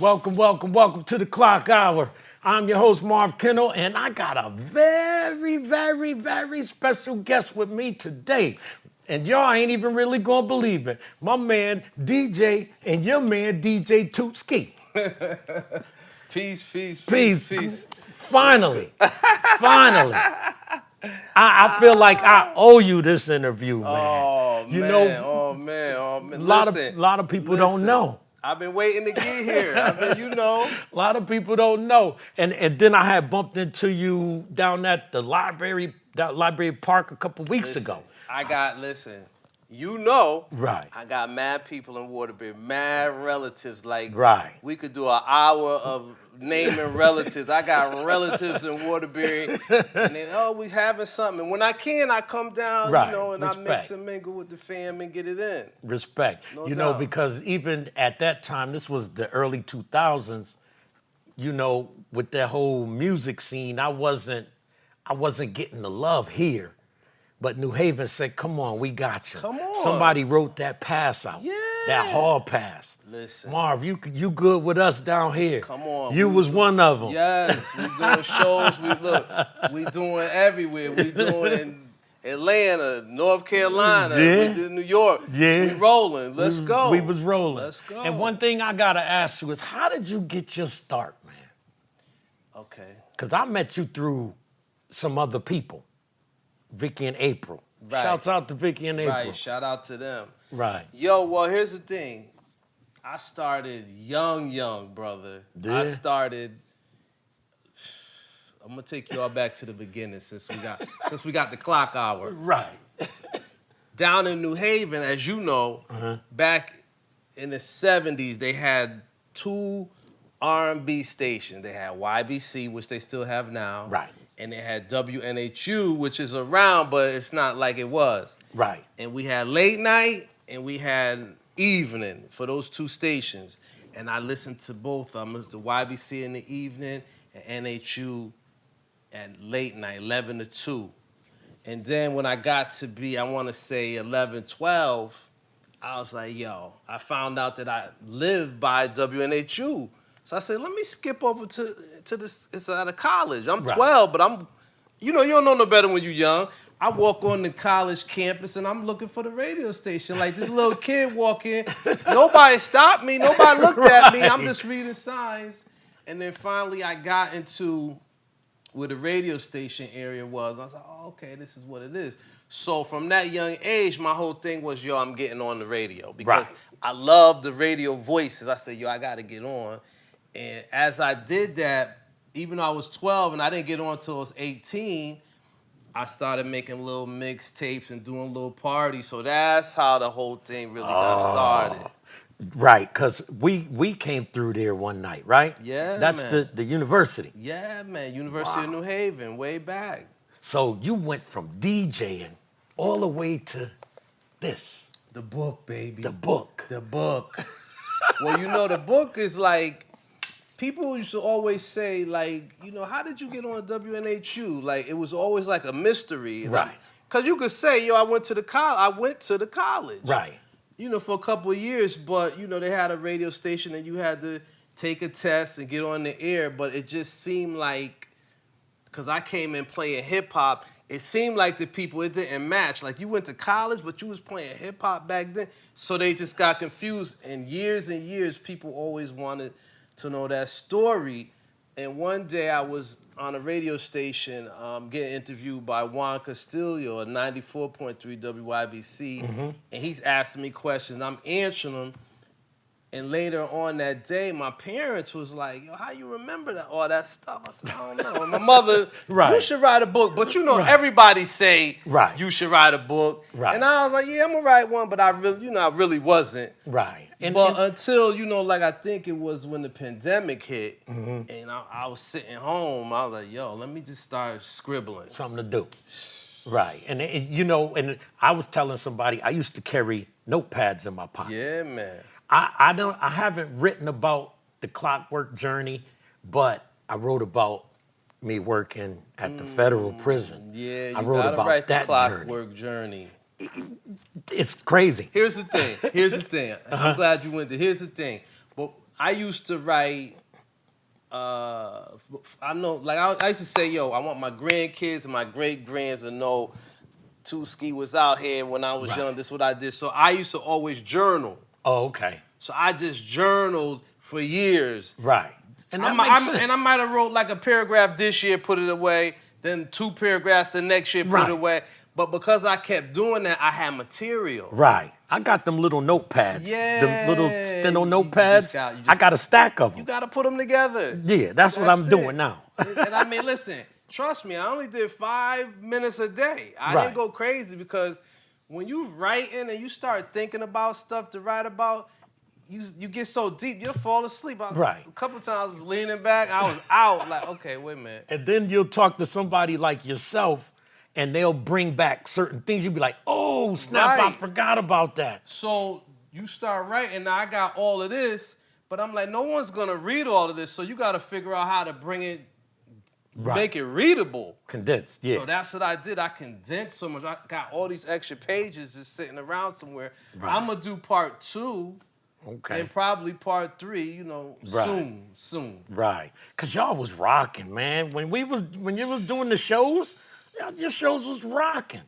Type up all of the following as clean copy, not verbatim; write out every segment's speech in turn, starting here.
Welcome, welcome, welcome to the Klock Hour. I'm your host, Marv Kendall, and I got a very, very, very special guest with me today. And y'all ain't even really gonna believe it. My man, DJ, and your man, DJ Tootskee. Peace. Finally. I feel like I owe you this interview, man. Oh, you man. know, Oh, man. a lot of people don't know. I've been waiting to get here. A lot of people don't know. And then I had bumped into you down at the library park a couple weeks ago. I got mad people in Waterbury, mad relatives. Like, right. We could do an hour of naming relatives. I got relatives in Waterbury, and then, we having something. And when I can, I come down, right. And I mix and mingle with the fam and get it in. Respect. No you doubt. know, because even at that time, this was the early 2000s, you know, with that whole music scene, I wasn't getting the love here. But New Haven said, come on, we got you. Come on. Somebody wrote that pass out. Yeah. That hall pass. Listen. Marv, you good with us down here. Come on. You was one of them. Yes. We doing shows. We doing everywhere. We doing Atlanta, North Carolina. Yeah. We did New York. Yeah. We rolling. Let's go. We was rolling. Let's go. And one thing I got to ask you is, how did you get your start, man? Okay. Because I met you through some other people. Vicky and April. Right. Shouts out to Vicky and April. Right, shout out to them. Right. Yo, well, here's the thing. I started young, brother. Yeah. I'm gonna take you all back to the beginning since we got the Klock Hour. Right. Down in New Haven, as you know, back in the 70s, they had two R&B stations. They had YBC, which they still have now. Right. And they had WNHU, which is around, but it's not like it was. Right. And we had late night and we had evening for those two stations. And I listened to both of them. It was the YBC in the evening and NHU at late night, 11 to 2. And then when I got to be, I want to say 11, 12, I was like, yo, I found out that I lived by WNHU. So I said, let me skip over to this. It's out of college. I'm 12, but you don't know no better when you're young. I walk on the college campus and I'm looking for the radio station. Like this little kid walking. Nobody stopped me. Nobody looked at me. I'm just reading signs. And then finally I got into where the radio station area was. I was like, oh, okay, this is what it is. So from that young age, my whole thing was, yo, I'm getting on the radio. Because I love the radio voices. I said, yo, I got to get on. And as I did that, even though I was 12 and I didn't get on until I was 18, I started making little mixtapes and doing little parties. So that's how the whole thing really got started. Right, because we came through there one night, right? Yeah, That's man. the university. Yeah, man. University of New Haven, way back. So you went from DJing all the way to this. The book, baby. The book. The book. Well, the book is like, people used to always say, like, how did you get on WNHU? Like, it was always like a mystery. Right. Because you could say, yo, I went to the college. Right. For a couple of years, but, they had a radio station and you had to take a test and get on the air. But it just seemed like, because I came in playing hip-hop, it seemed like the people, it didn't match. Like, you went to college, but you was playing hip-hop back then. So they just got confused. And years, people always wanted to know that story. And one day I was on a radio station getting interviewed by Juan Castillo at 94.3 WYBC. And he's asking me questions. I'm answering them. And later on that day, my parents was like, yo, how you remember all that stuff? I said, I don't know. And my mother, you should write a book. But everybody say you should write a book. Right. And I was like, yeah, I'm going to write one. But I really wasn't. Right. Until, like I think it was when the pandemic hit. And I was sitting home. I was like, yo, let me just start scribbling. Something to do. Right. And and I was telling somebody, I used to carry notepads in my pocket. Yeah, man. I haven't written about the clockwork journey, but I wrote about me working at the federal prison. Yeah, I you wrote gotta about write that the clockwork journey. It's crazy. Here's the thing. I'm glad you went there. Here's the thing. But I used to write. I know, like I used to say, yo, I want my grandkids and my great grands to know Tootskee was out here when I was young. This is what I did. So I used to always journal. Oh, okay. So I just journaled for years. Right. And that makes sense. And I might have wrote like a paragraph this year, put it away, then 2 paragraphs the next year, put it away. But because I kept doing that, I had material. Right. I got them little notepads. Yeah. Them little steno notepads. I got a stack of them. You got to put them together. Yeah, that's what I'm doing now. And I mean, listen, trust me, I only did 5 minutes a day. I didn't go crazy because when you writing and you start thinking about stuff to write about, you get so deep, you'll fall asleep. A couple of times I was leaning back, I was out, like, okay, wait a minute. And then you'll talk to somebody like yourself, and they'll bring back certain things. You'll be like, oh, snap, I forgot about that. So you start writing, now I got all of this, but I'm like, no one's gonna read all of this, so you gotta figure out how to bring it, make it readable. Condensed, yeah. So that's what I did. I condensed so much. I got all these extra pages just sitting around somewhere. I'm gonna do part 2. Okay. And probably part 3, you know, soon. Right. Cause y'all was rocking, man. When you was doing the shows, your shows was rocking.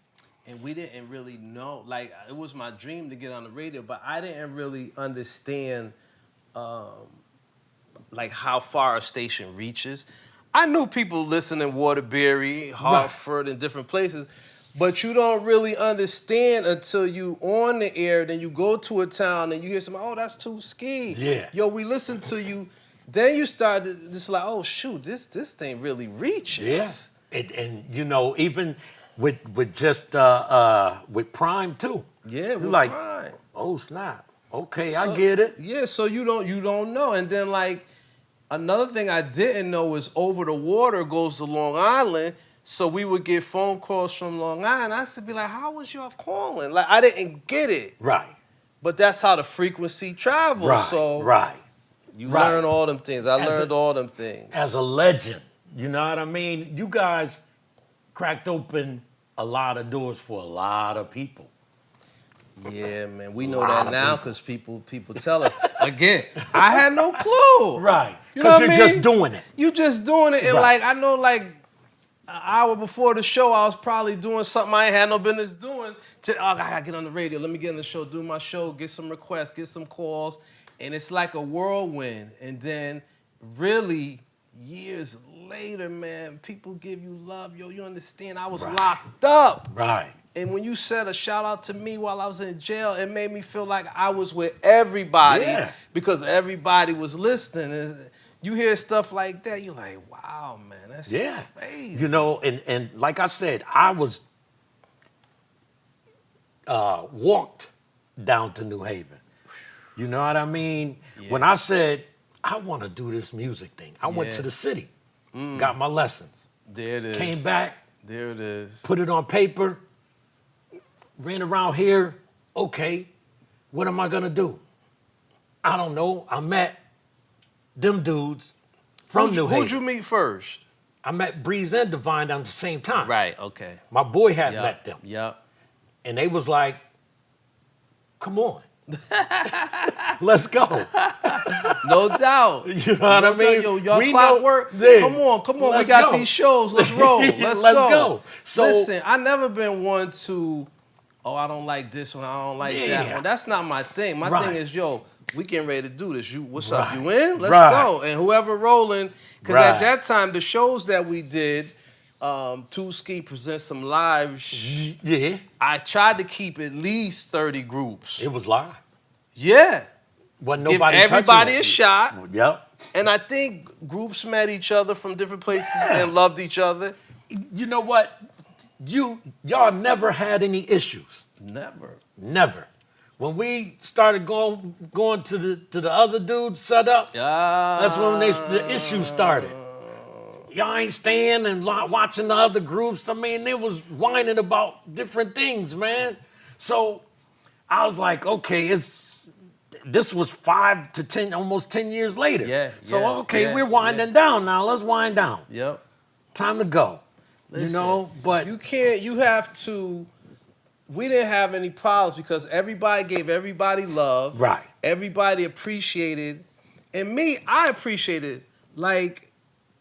And we didn't really know, like, it was my dream to get on the radio, but I didn't really understand, like, how far a station reaches. I knew people listen in Waterbury, Hartford, and different places, but you don't really understand until you on the air, then you go to a town and you hear somebody, oh, that's Tootskee. Yeah. Yo, we listen to you. Then you start to, just like, oh, shoot, this thing really reaches. Yeah. And you know, even with just with Prime too. Yeah, with like, Prime. Oh, snap. Okay, I get it. Yeah, so you don't know. And then, like, another thing I didn't know is Over the Water goes to Long Island. So we would get phone calls from Long Island. I used to be like, how was y'all calling? Like, I didn't get it. Right. But that's how the frequency travels. Right, so you learn all them things. I learned all them things. As a legend, you know what I mean? You guys cracked open a lot of doors for a lot of people. Yeah, man. We know that now because people tell us. Again, I had no clue. Right. Because you're just doing it. You just doing it. And, like, I know, like, an hour before the show, I was probably doing something I ain't had no business doing. I gotta get on the radio. Let me get on the show, do my show, get some requests, get some calls. And it's like a whirlwind. And then really, years later, man, people give you love. Yo, you understand? I was locked up. Right. And when you said a shout out to me while I was in jail, it made me feel like I was with everybody because everybody was listening. And you hear stuff like that, you're like, wow, man, that's crazy. You know, and like I said, I was walked down to New Haven. You know what I mean? Yeah. When I said, I want to do this music thing, I went to the city, got my lessons. There it is. Came back. There it is. Put it on paper, ran around here. Okay, what am I going to do? I don't know. I met them dudes from New Haven. Who'd you meet first? I met Breeze and Divine at the same time. Right, okay. My boy had met them. Yep. And they was like, come on. Let's go. No doubt. You know what I mean? Yo, y'all clockwork. Come on. We got these shows. Let's roll. Let's go. So listen, I never been one to, I don't like this one, I don't like that one. That's not my thing. My thing is, yo, we getting ready to do this. What's up? You in? Let's go. And whoever rolling, because at that time, the shows that we did, Tootskee presents some live. I tried to keep at least 30 groups. It was live. Yeah. Wasn't nobody give everybody a shot. Yep. And I think groups met each other from different places and loved each other. You know what? Y'all never had any issues. Never. When we started going to the other dudes set up, that's when the issues started. Y'all ain't staying and watching the other groups. I mean, they was whining about different things, man. So I was like, okay, this was 5 to 10, almost 10 years later. We're winding down now. Let's wind down. Yep. Time to go. Listen, you know, but you have to. We didn't have any problems because everybody gave everybody love. Right. Everybody appreciated And me, I appreciated, like,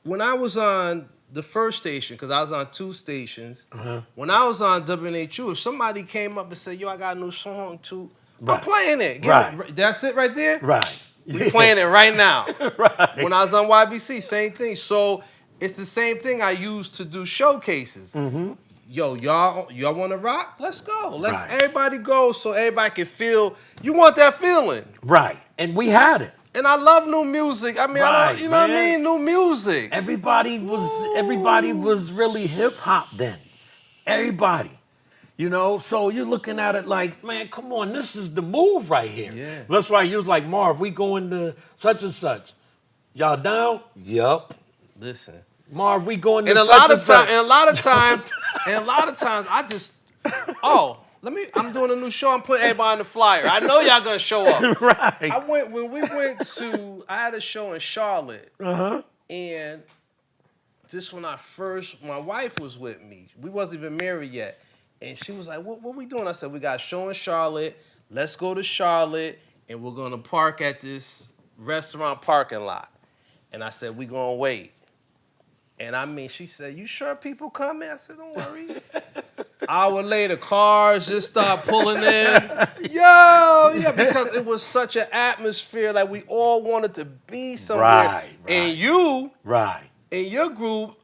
when I was on the first station, because I was on 2 stations, when I was on WNHU, if somebody came up and said, yo, I got a new song too, I'm playing it. That's it right there? Right. We playing it right now. Right. When I was on YBC, same thing. So it's the same thing I used to do showcases. Yo, y'all want to rock? Let's go. Let's everybody go so everybody can feel. You want that feeling. Right. And we had it. And I love new music. I mean, I don't, you know what I mean? New music. Everybody was really hip hop then. Everybody. You know, so you're looking at it like, man, come on, this is the move right here. Yeah. That's why you was like, Marv, we going to such and such. Y'all down? Yup. Listen. Marv, we going to and a such lot and of such. And a lot of times I just, I'm doing a new show. I'm putting everybody on the flyer. I know y'all gonna show up. Right. I had a show in Charlotte. And this when my wife was with me. We wasn't even married yet. And she was like, what we doing? I said, we got a show in Charlotte. Let's go to Charlotte and we're gonna park at this restaurant parking lot. And I said, we gonna wait. And I mean, she said, you sure people coming? I said, don't worry. Hour later, cars just start pulling in. Because it was such an atmosphere, like we all wanted to be somewhere. Right. And you, in your group,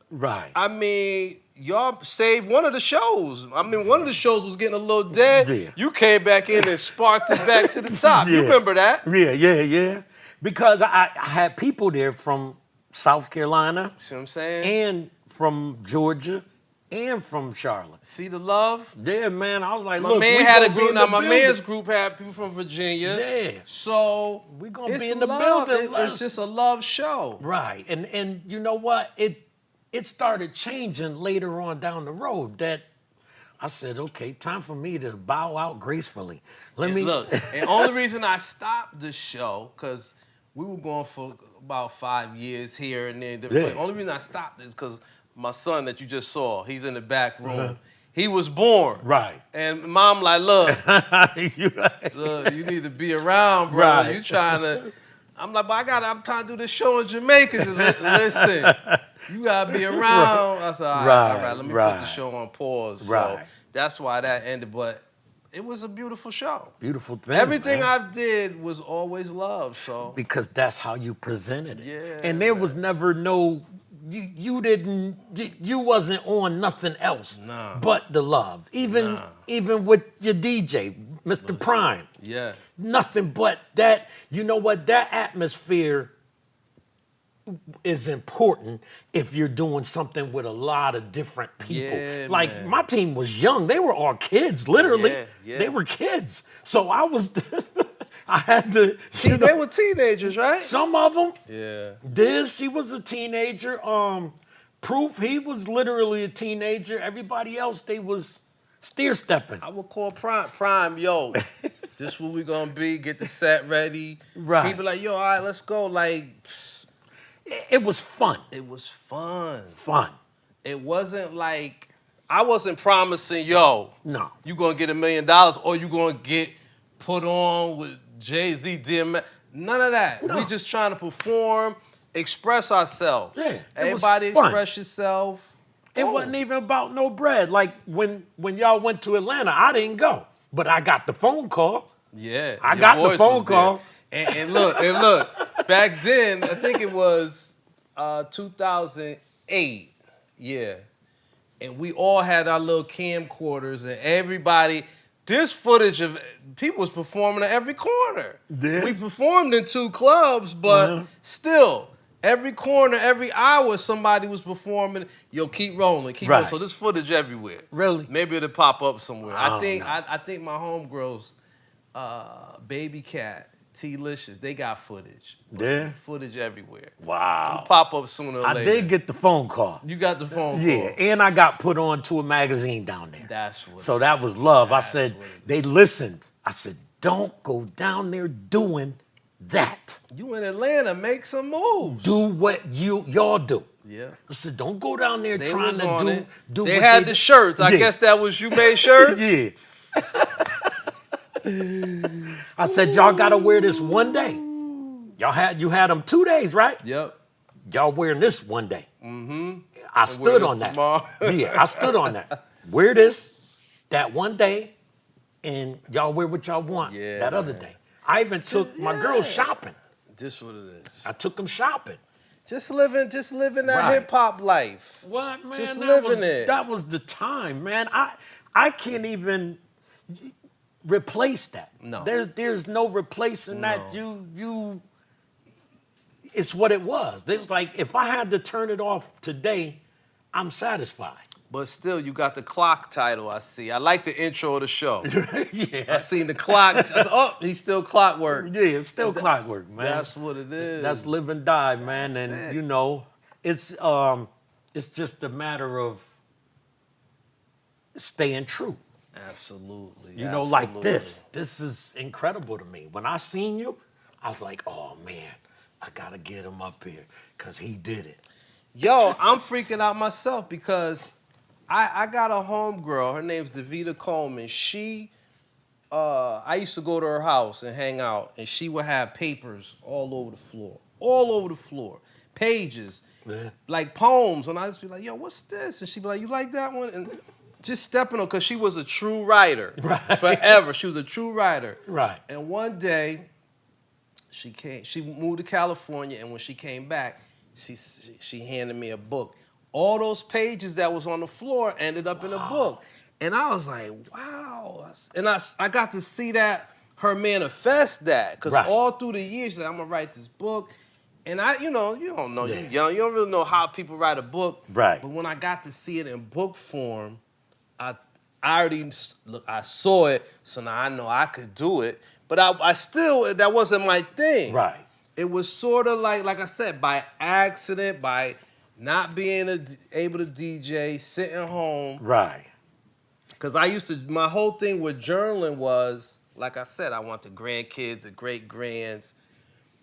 I mean, y'all saved one of the shows. I mean, one of the shows was getting a little dead. Yeah. You came back in and sparked it back to the top. You remember that? Yeah. Because I had people there from South Carolina. See what I'm saying? And from Georgia and from Charlotte. See the love? Yeah, man. I was like, my look, man we had a gonna be group. in Now, the my building. man's group had people from Virginia. Yeah. So we're going to be it's in the love. building. It's just a love show. Right. And you know what? It started changing later on down the road that I said, okay, time for me to bow out gracefully. Look, and only reason I stopped the show, because we were going for about 5 years here and there. The only reason I stopped is because my son that you just saw, he's in the back room. He was born. Right. And mom like, look, look, you need to be around, bro. Right. You trying to, I'm like, but I'm trying to do this show in Jamaica. Listen, you gotta be around. I said, all right, let me put the show on pause. So that's why that ended. But it was a beautiful show. Beautiful thing. Everything I did was always love. So because that's how you presented it. Yeah. And there was never no. You wasn't on nothing else but the love. Even with your DJ, Mr. Prime. Yeah. Nothing but that. You know what? That atmosphere is important if you're doing something with a lot of different people. Yeah, like man. my team was young. They were all kids, literally. Yeah. They were kids. So I was I had to They were teenagers, right? Some of them. Yeah. Diz, she was a teenager. Proof, he was literally a teenager. Everybody else, they was steer stepping. I would call Prime, yo, this what we gonna be, get the set ready. Right. He be like, yo, all right, let's go. Like, it was fun. it was fun. Fun. It wasn't like, I wasn't promising, yo, No. you gonna get $1 million or you gonna get put on with Jay-Z, DMX. None of that. No. We just trying to perform, express ourselves. Yeah, it was Everybody fun. express yourself. It wasn't even about no bread. Like when y'all went to Atlanta, I didn't go, but I got the phone call. Yeah, I your got the voice phone was there. call. And look, back then, I think it was 2008, yeah. And we all had our little camcorders and everybody, this footage of people was performing at every corner. Yeah. We performed in 2 clubs, but still, every corner, every hour, somebody was performing. Yo, keep rolling, keep rolling. So this footage everywhere. Really? Maybe it'll pop up somewhere. I I think don't know. I think my homegirls, Baby Cat, T-Licious, they got footage. Yeah. Footage everywhere. Wow. It'll pop up sooner or I later. did get the phone call. You got the phone call. Yeah, and I got put on to a magazine down there. That's what. So that was love. I That's said, what it they listened. I said, don't go down there doing that. You in Atlanta, make some moves. Do what y'all do. Yeah. I said, don't go down there They trying was to on do, it. do They what had the shirts. I Yeah. guess that was you made shirts? Yeah. I said, y'all got to wear this one day. You had them 2 days, right? Yep. Y'all wearing this one day. Mm-hmm. I stood on that. Tomorrow. Yeah, I stood on that. Wear this that one day, and y'all wear what y'all want that other day. I even took my girls shopping. This what it is. I took them shopping. Just living that Right. hip hop life. What, man? Just that living was, it. That was the time, man. I can't even replace that. No. There's no replacing that. You it's what it was. It was like if I had to turn it off today, I'm satisfied. But still, you got the Klock title, I see. I like the intro of the show. Yeah. I seen the clock. I said, oh, he's still clockwork. Yeah, it's still clockwork, man. That's what it is. That's live and die, man. That's And it. you know, it's just a matter of staying true. Absolutely. You know, like this. This is incredible to me. When I seen you, I was like, oh man, I gotta get him up here because he did it. Yo, I'm freaking out myself because I got a homegirl. Her name's Davita Coleman. She, I used to go to her house and hang out, and she would have papers all over the floor, pages, like poems. And I just be like, yo, what's this? And she'd be like, you like that one? And just stepping on, because she was a true writer. Right. Forever. She was a true writer. Right. And one day, she moved to California, and when she came back, she handed me a book. All those pages that was on the floor ended up in a book. And I was like, wow. And I got to see that, her manifest that. Because all through the years, she's like, I'm going to write this book. And you don't know, you're young. You don't really know how people write a book. Right. But when I got to see it in book form, I saw it, so now I know I could do it. But I still, that wasn't my thing. Right. It was sort of like I said, by accident, by not being able to DJ, sitting home. Right. Because my whole thing with journaling was, like I said, I want the grandkids, the great-grands,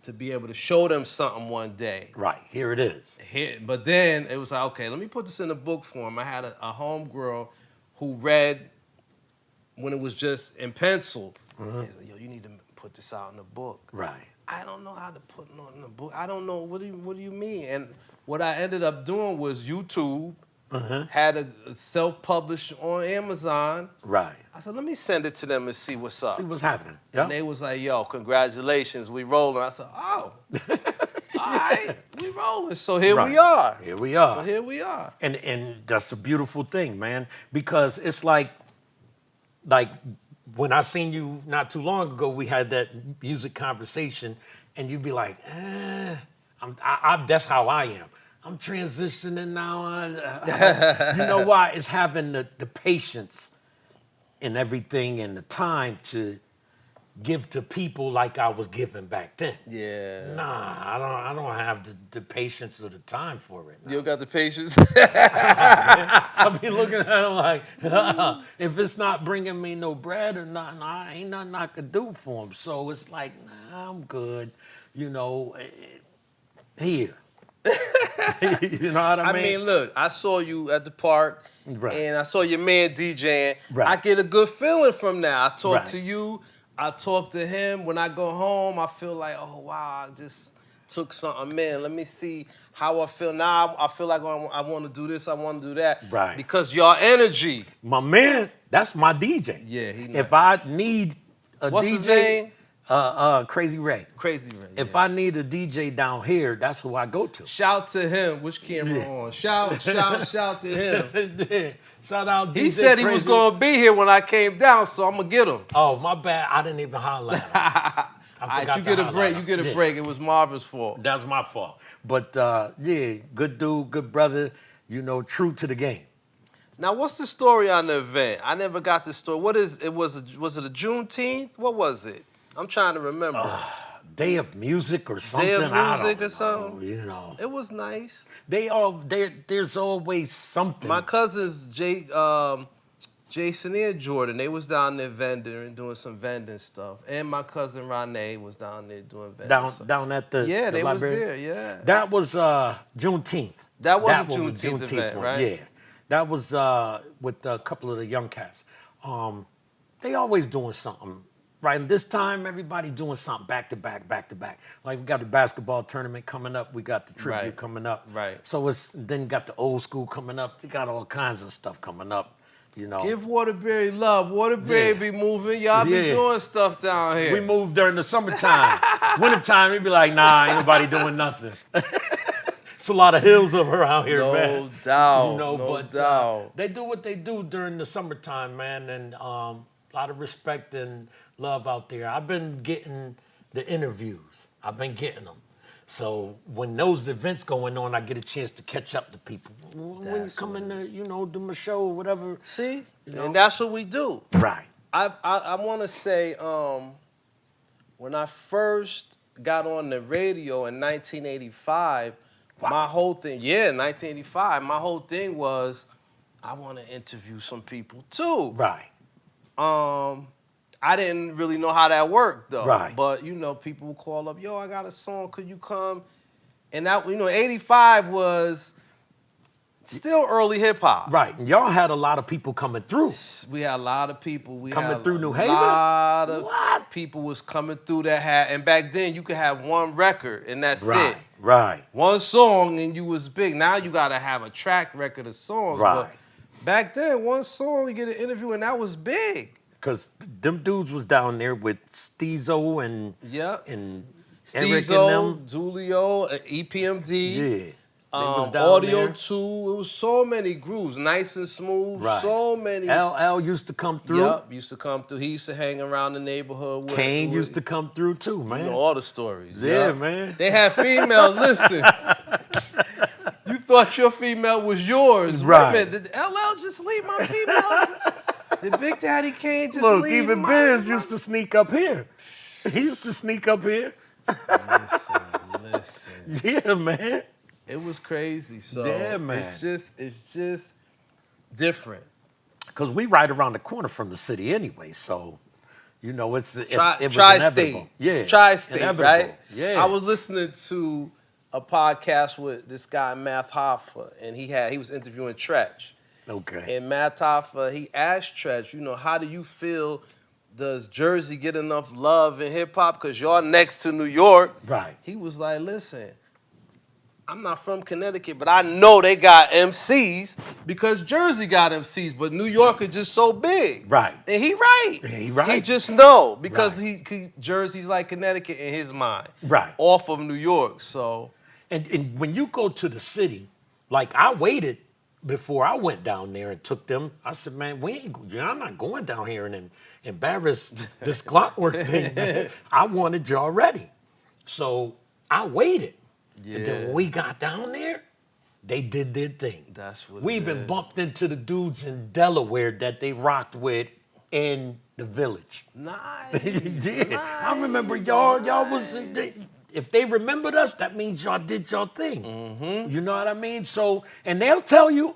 to be able to show them something one day. Right. Here it is. But then it was like, okay, let me put this in a book form. I had a homegirl who read when it was just in pencil. He's like, yo, you need to put this out in a book. Right. I don't know how to put it in a book. I don't know, what do you mean? And what I ended up doing was YouTube had a self-published on Amazon. Right. I said, let me send it to them and see what's up. See what's happening. And they was like, yo, congratulations, we rolling. I said, oh, all right, we rolling. So here we are. Here we are. So here we are. And that's a beautiful thing, man, because it's like when I seen you not too long ago, we had that music conversation, and you'd be like, that's how I am. I'm transitioning now. You know why? It's having the patience and everything and the time to give to people like I was giving back then. Yeah. Nah, I don't have the patience or the time for it. You don't got the patience? I be looking at them like, if it's not bringing me no bread or nothing, ain't nothing I could do for them. So it's like, nah, I'm good. You know, here. You know what I mean? I mean, look, I saw you at the park, and I saw your man DJing. Right. I get a good feeling from that. I talk to you. I talk to him. When I go home, I feel like, oh, wow, I just took something in. Let me see how I feel now. I feel like I want to do this. I want to do that. Right. Because your energy. My man, that's my DJ. Yeah, he nice. If I need a What's DJ. His name? Crazy Ray. Crazy Ray. If I need a DJ down here, that's who I go to. Shout to him. Which camera on? Shout to him. Shout out DJ He said he was going to be here when I came down, so I'm going to get him. Oh, my bad. I didn't even holler at him. All right, you get a break. You get a break. It was Marvin's fault. That's my fault. But, yeah, good dude, good brother, you know, true to the game. Now, what's the story on the event? I never got the story. What is it? Was it a Juneteenth? What was it? I'm trying to remember. Day of music or something. Day of music I don't or something. know, you know. It was nice. There's always something. My cousins, Jason and Jordan, they was down there vending, doing some vending stuff. And my cousin Rene was down there doing vending stuff. Down at the they library? was there, yeah. That was Juneteenth. That was a Juneteenth event, right? Yeah. That was with a couple of the young cats. They always doing something Right, and this time everybody doing something back to back, back to back. Like we got the basketball tournament coming up, we got the tribute Right. coming up. Right. So it's then you got the old school coming up. You got all kinds of stuff coming up. You know. Give Waterbury love. Waterbury be moving. Y'all be doing stuff down here. We move during the summertime. Wintertime, we be like, nah, ain't nobody doing nothing. It's a lot of hills up around here, man. No doubt. You know, no but doubt. they do what they do during the summertime, man, and a lot of respect and love out there. I've been getting the interviews. I've been getting them. So when those events going on, I get a chance to catch up to people. When you come in to, do my show or whatever. See? And that's what we do. Right. I want to say, when I first got on the radio in 1985, my whole thing, 1985, my whole thing was I want to interview some people too. Right. I didn't really know how that worked though. Right. But people would call up, yo, I got a song, could you come? And that 85 was still early hip hop. Right. And y'all had a lot of people coming through. We had a lot of people. Coming through New Haven? A lot of people was coming through that had, and back then you could have one record and that's it. Right. One song and you was big. Now you gotta have a track record of songs. Right. But back then, one song, you get an interview and that was big. Because them dudes was down there with Steezo and Eric and Steezo, them. Julio, EPMD. Yeah. They was down Audio there. 2. It was so many grooves, nice and smooth. Right. So many. LL used to come through. Yup, used to come through. He used to hang around the neighborhood. Kane used to come through too, man. You know all the stories. Yeah, yup. man. They had females. Listen, you thought your female was yours. Right. Wait a minute, did LL just leave my females? Did Big Daddy Kane just Look, leave even my Biz used to sneak up here. He used to sneak up here. Listen. Yeah, man. It was crazy. So yeah, man. It's just different. Because we right around the corner from the city anyway, so it was Tri-state. inevitable. Yeah. Tri-state, inevitable. right? Yeah. I was listening to a podcast with this guy, Math Hoffa, and he was interviewing Tretch. Okay. And Matt Hoffa, he asked Tretch, how do you feel, does Jersey get enough love in hip-hop? Because y'all next to New York. Right. He was like, listen, I'm not from Connecticut, but I know they got MCs because Jersey got MCs, but New York is just so big. Right. And he right. Yeah, he right. He just know because Right. Jersey's like Connecticut in his mind. Right. Off of New York, so. And when you go to the city, like I waited before I went down there and took them. I said, man, I'm not going down here and embarrass this clockwork thing, man. I wanted y'all ready. So I waited. Yeah. And then when we got down there, they did their thing. That's what we it even is. bumped into the dudes in Delaware that they rocked with in the village. Nice. Yeah. Nice. I remember y'all was, if they remembered us, that means y'all did y'all thing. Mm-hmm. You know what I mean? So, and they'll tell you,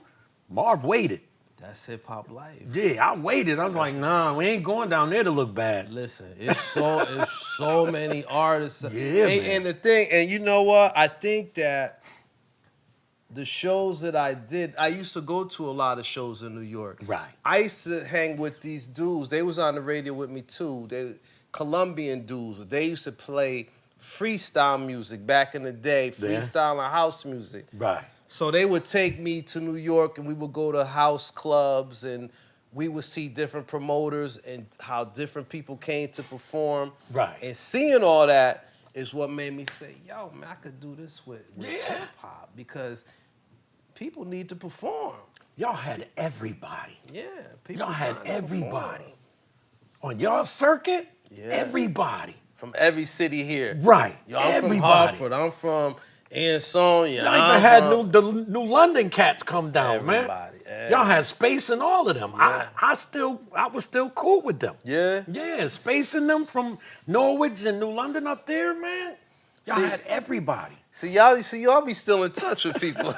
Marv waited. That's hip-hop life. Yeah, I waited. I was like, nah, we ain't going down there to look bad. Listen, it's so many artists. Yeah, man. And the thing, and you know what? I think that the shows that I did, I used to go to a lot of shows in New York. Right. I used to hang with these dudes. They was on the radio with me too. They Colombian dudes. They used to play freestyle music back in the day, freestyle and house music. Right. So they would take me to New York and we would go to house clubs and we would see different promoters and how different people came to perform. Right. And seeing all that is what made me say, yo, man, I could do this with hip-hop because people need to perform. Y'all had everybody. Yeah. People Y'all had trying to everybody. perform. On y'all circuit, Yeah. everybody. From every city here. Right. Yo, I'm everybody. from Hartford. I'm from Ansonia. Y'all even had the New London cats come down, Everybody, man. Y'all had Space and all of them. Yeah. I was still cool with them. Yeah? Yeah, Space and them from Norwich and New London up there, man. Y'all See- had everybody. See, y'all be still in touch with people.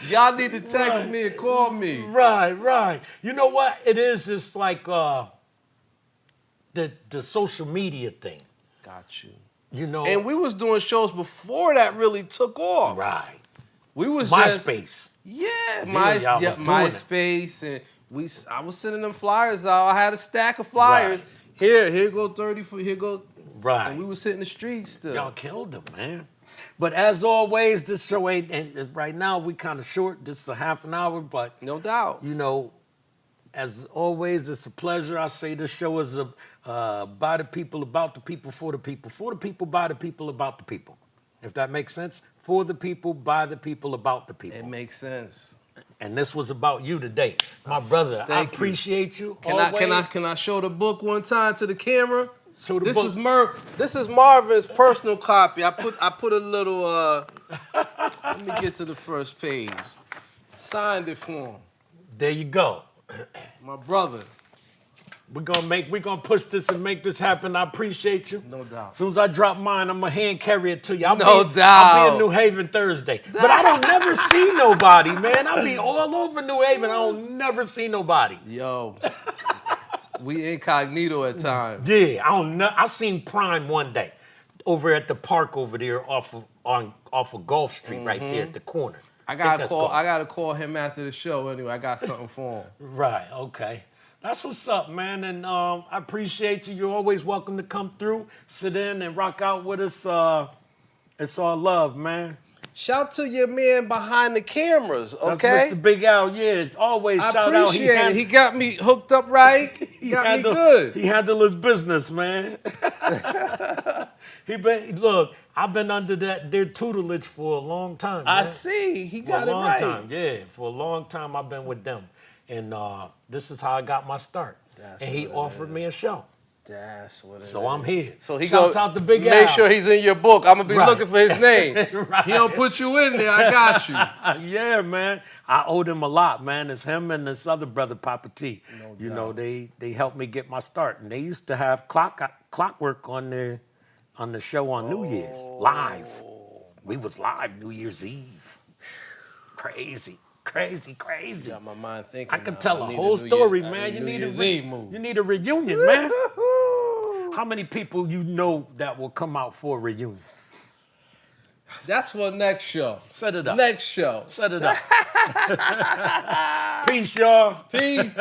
Y'all need to text me and call me. Right. You know what it is? It's like the social media thing. Got you. You know. And we was doing shows before that really took off. Right. We was MySpace. Yeah, y'all was doing it. MySpace, and I was sending them flyers out. I had a stack of flyers. Right. Here go 30 for here go. Right. And we was hitting the streets still. Y'all killed them, man. But as always, this show ain't, and right now we kind of short. This is a half an hour, but No doubt. you know, as always, it's a pleasure. I say this show is by the people, about the people, for the people, by the people, about the people. If that makes sense, for the people, by the people, about the people. It makes sense. And this was about you today, my brother. I Thank you. appreciate you. Can I show the book one time to the camera? Show the This book. This is Marvin's personal copy. I put a little let me get to the first page. Signed it for him. There you go. My brother. We're gonna push this and make this happen. I appreciate you. No doubt. As soon as I drop mine, I'm gonna hand carry it to you. No doubt. I'll be in New Haven Thursday. But I don't never see nobody, man. I'll be all over New Haven. I don't never see nobody. Yo. We incognito at times. Yeah, I don't know. I seen Prime one day over at the park over there off of Gulf Street, right there at the corner. I gotta call him after the show anyway. I got something for him. Right, okay. That's what's up, man. And I appreciate you. You're always welcome to come through, sit in and rock out with us. It's all love, man. Shout to your man behind the cameras, okay? That's Mr. Big Al, yeah. Always I shout out. appreciate it. He got me hooked up right. He got me good. He handled his business, man. Look, I've been under their tutelage for a long time, man. I see. He got it right. For a long time, yeah. For a long time, I've been with them. And this is how I got my start. And he offered me a show. That's what it is. So I'm here. So he Shouts out to Big Al. Make sure he's in your book. I'm gonna be Right. looking for his name. Right. He don't put you in there. I got you. Yeah, man. I owed him a lot, man. It's him and this other brother, Papa T. You know, they helped me get my start. And they used to have clockwork on the show on New Year's, live. We was live New Year's Eve. Crazy. Got my mind thinking. I could now. tell I a need whole New story, Year- man. New You need Year's Eve move. you need a reunion, man. How many people you know that will come out for a reunion? That's for next show. Set it up. Next show. Set it up. Peace, y'all. Peace.